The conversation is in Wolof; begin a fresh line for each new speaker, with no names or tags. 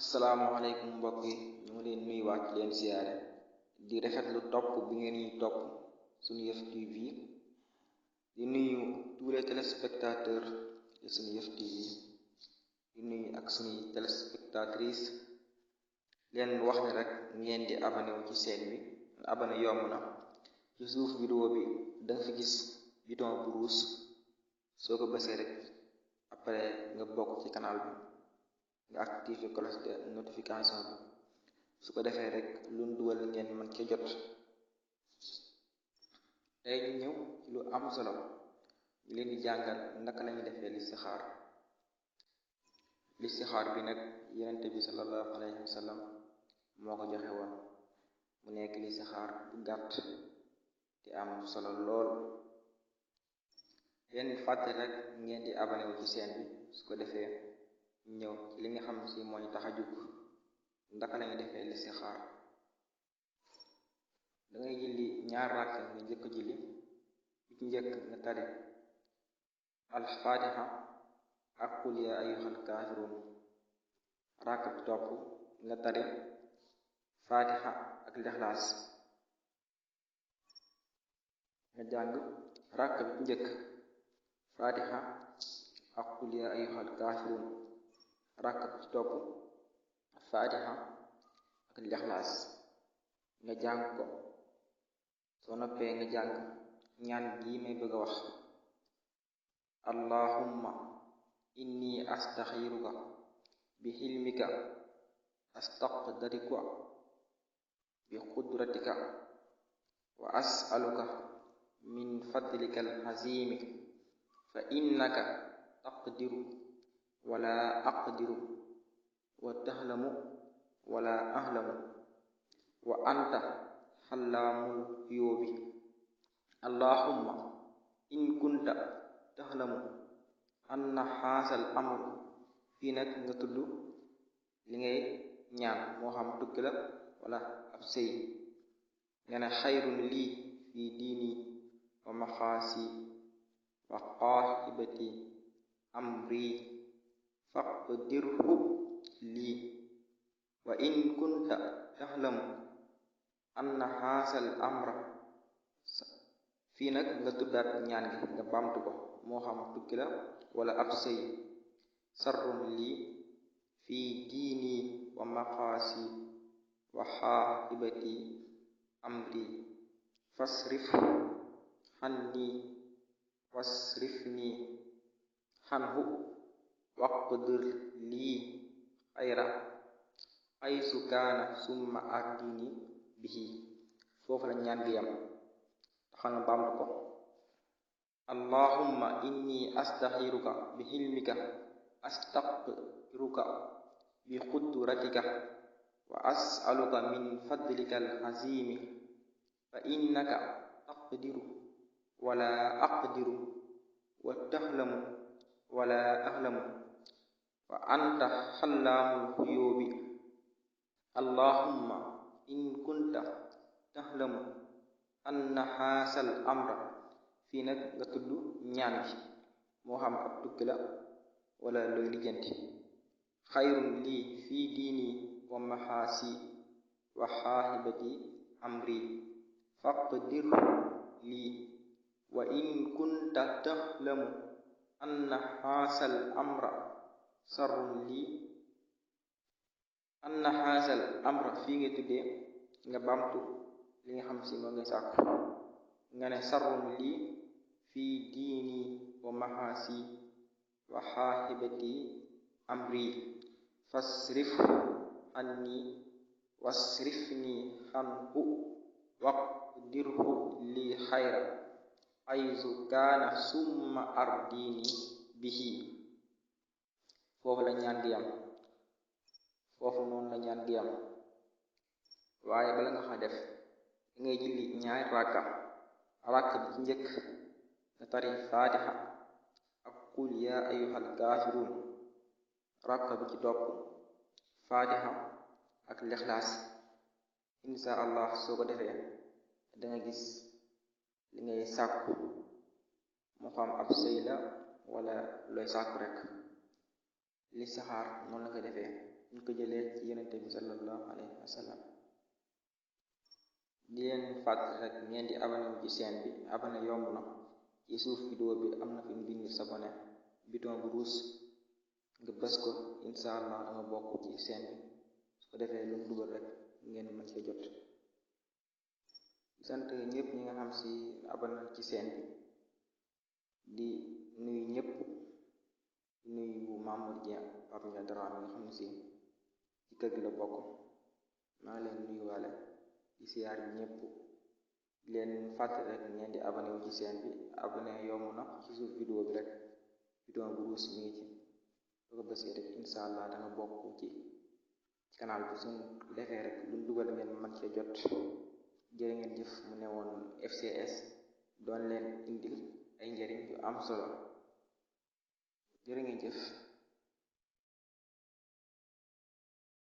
asalaamaaleykum mbokk yi ñu ngi leen nuyuwaat leen siyaare di rafetlu topp bi ngeen ñuy topp suñu Yëf TV di nuyu tous les téléspectateurs de suñu Yëf TV di nuyu ak suñuy téléspectatrices leen wax ne rek ngeen di abonné wu ci chaîne bi abonné yomb na ci suuf vidéo bi da nga fi gis bouton bu rouge soo ko bësee rek après nga bokk ci canal bi nga activé cloche de notification bi su ko defee rek lu dugal ngeen mën ca jot. tey ñu ñëw ci lu am solo ñu leen di jàngal naka lañuy defee listixaar bi nag yonent bi sallallahu alayhi wa sallam moo ko joxe woon mu nekk listixaar bu gàtt te am solo lool. leen fàtte rek ngeen di abonné wu ci chaîne bi su ko defee ñëw ci li nga xam si mooy tax a jug ndaka lañuy defee listixaar. dangay julli ñaar ràkk nga njëkk julli bi ci njëkk nga tari alfaatiha ak qul yaa ayyuhal kaafiruun. ràkk bi topp nga tari faatiha ak lixlaas nga jàng ràkk bi ci njëkk faatiha ak qul yaa ayyuhal kaafiruun. ràkk bi ci topp faatiha ak lixlaas nga jàng ko. soo noppee nga jàng ñaan gii may bëgg a wax allahumma inni astaxiruka bi xilmika astaqdirika bi qudratika wa as'aluka min fadlika alxazimi fa innaka taqdiru wala aqdiru wa tahlamu wala ahlamu wa anta xallaamul xuyóobi. allahumma in kunta tahlamu anna xaasal amru. fii nag nga tudd li ngay ñaan moo xam tukki la wala ab sëy nga ne xayrun lii fii diini wa maxaasi wa qaahibati amri faqdirhu lii. wa in kunta tahlamu anna xaasal amra. fii nag nga tuddaat ñaan gi nga baamtu ko moo xam tukki la wala ab sëy. sarrun lii fii diini wa maqaasi wa xaahibati amri fasrif xanni wasrifni xanhu waqdir lii xayra aysu kaana summa ardini bihi. foofu la ñaan gi yam taxal na baamtu ko allahumma inni astaxiruka bi xilmika astaqdiruka bi qudratika wa as'aluka min fadlika alxazimi fa innaka taqdiru wala aqdiru wa tahlamu wala ahlamu wa anta xallaamul xuyóobi. allahumma in kunta tahlamu anna xaasal amra. fii nag nga tudd ñaan gi moo xam ab tukki la wala looy lijjanti. xayrun lii fii diini wa maxaasi wa xaahibati amri faqdir lii. wa in kunta tahlamu anna xaasal amra sarrun lii. anna xaasal amra fii nga tuddee nga bamtu li nga xam si moo ngay sàkku nga ne sarrun lii fii diini wa maxaasi wa xaahibati amri fasrif anni wasrifni xanhu waqdirhu lii xayra aysu kaana summa ardini bihi. foofu la ñaan gi yam foofu noonu la ñaan gi yam waaye bala nga xam def ngay julli ñaari ràkka bi ci njëkk nga tari faatiha ak qul yaa ayyuhal kaafiruun. ràkka bi ci topp faatiha ak lixlaas. insha allah soo ko defee danga gis li ngay sàkku moo xam ab sëy la wala looy sàkku rek. listixaar noonu la koy defee ñu ko jëlee ci yonente bi sallallahu alayhi wa sallam. di leen fàttali rek ngeen di abonné wu ci chaîne bi. abonné yomb na, ci suuf vidéo bi am na fi mu bind s'abonné, bouton bu rouge nga bës ko, incha allah danga bokk ci chaîne bi. su ko defee lu mu dugal rek ngeen mën ci jot. sant ñëpp ñi nga xam si abonné ci chaîne bi, di nuyu ñëpp, di nuyu Mamour Dieng Pape Ndiaye Dramé nga xam ne si ci kër gi la bokk. maa ngi leen nuyuwaale di siyaar ñëpp, di leen fàttali rek ngeen di abonné wu ci chaîne bi. abonné yomb na, ci suuf vidéo bi rek bouton bu rouge mi ngi ci, soo ko bësee rek incha allah danga bokk ci canal bi. suñ defee rek luñ dugal ngeen mën cee jot. jërë ngeen jëf. mu ne woon FCS doon leen indil ay njëriñ yu am solo. jërë ngeen jëf.